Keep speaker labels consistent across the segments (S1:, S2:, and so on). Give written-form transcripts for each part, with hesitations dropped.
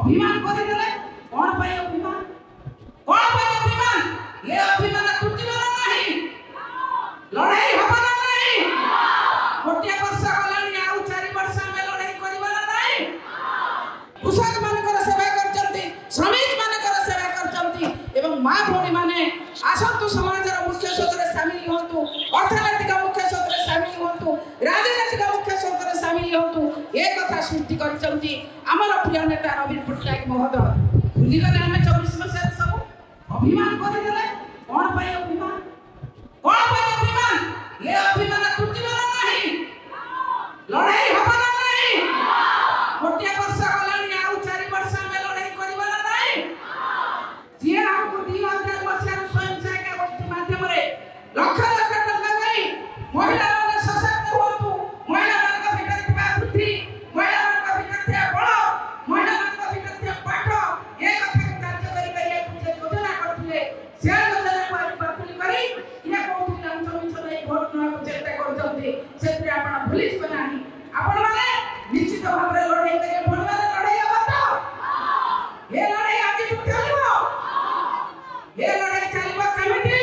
S1: अभिमान करदेले कोन पाए अभिमान ये अभिमान टूटिबा नहीं लड़ाई हबा नहीं गोटे वर्ष गलानी आउ 4 वर्ष में लड़ाई करबा नहीं कृषक मानकर सेवा करचंती श्रमिक मानकर सेवा करचंती एवं मां भौणी माने आसंतु समाजर मुख्य स्रोतरे शामिल होतु अर्थनैतिक मुख्य स्रोतरे शामिल होतु राजनैतिक मुख्य स्रोतरे शामिल होतु ए कथा सृष्टि करचंती हमर प्रिय नेता नवीन पट्टनायक महोदय भूली गले हमें 24 मसिया सब अभिमान करदेले कोन पाए अभिमान ये अभिमान टूटिबा नहीं लड़ाई हबा नहीं गोटे वर्ष गलानी आउ 4 वर्ष में लड़ाई करबा नहीं जे हमको 2000 मसिया स्वयं सहायता गोष्ठी माध्यम रे लाख लाख टका गई महिला माने सशक्त होतु महिला मानक भितर थिबा बुद्धि महिला मानक भितर थिबा बळ महिला मानक भितर थिबा पाठ ए कथा कार्य करी करी कुछ योजना करथिले से योजना को आज बातुली करी या कोठी लंच मिछ नै भोट न चेष्टा करछन्ती सेत्रे आपण भूली छ नाही आपण माने निश्चित भाव रे लड़ाई करे भोट माने लड़ाई हबा तो ये लड़ाई आज चलिबो ये लड़ाई चलिबो कमिटी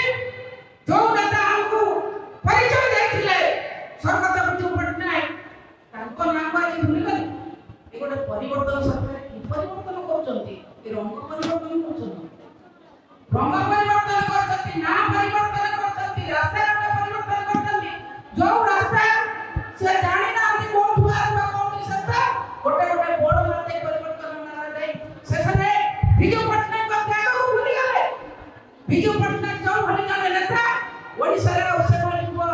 S1: जो नेता हमको परिचय देथिले स्वर्गत बिजू पट्टनायक तांको नाम आज भूली गले ए गोटे परिवर्तन सरकार की परिवर्तन करछन्ती ए रंग परिवर्तन करछन्ती रंग परिवर्तन करछन्ती ना परिवर्तन करछन्ती रास्ता परिवर्तन करछन्ती जो रास्ता से जानि ना आदि कोन हुआ कोन सस्ता गोटे गोटे बोर्ड माते परिवर्तन ना दे सेसने बिजू पट्टनायक को त्याग को भूली गले बिजू पट्टनायक जो भूली गले नेता ओडिसा रे ओसे बोलिबो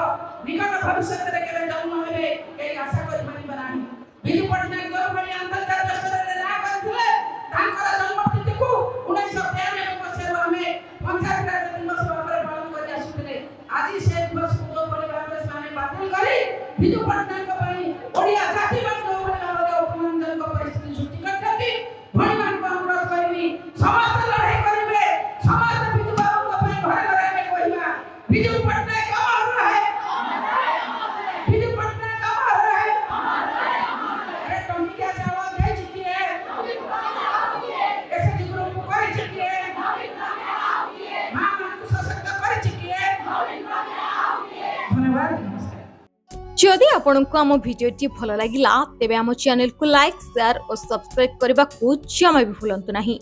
S1: निकट भविष्य रे केबे जन्म हेबे ए आशा करि मानि बनानी बिजू पट्टनायक जो भली अंतर्जातीय स्तर रे ना करथिले तांकर जन्म तिथि को 1993 मसिया हमें पंचायत राज दिवस भाବରେ पालन କରି ଆସୁଥିଲେ ଆଜି ସେ ଦିବସ को जो भली भाବରେ माने बातिल करी बिजू पट्टनायक ପାଇଁ ओडिया जाति मान जो भली भाବରେ अपमानजनक परिस्थिति सृष्टि करथि भली मान को अनुरोध करबी समस्त लड़ाई करिवे समस्त बिजू बाबू को ପାଇଁ घरे घरे में कहिबा बिजू पट्टनायक अमर रहे बिजू पट्टनायक अमर रहे अरे टंकिया चावा दे छिए ऐसे जिगरो को करे छिए मां मन को सशक्त करे छिए धन्यवाद नमस्कार।
S2: जदि आपंक आम भिडी भल लगा तेब आम चैनल को लाइक शेयर और सब्सक्राइब करने को जमा भी भूलु नहीं।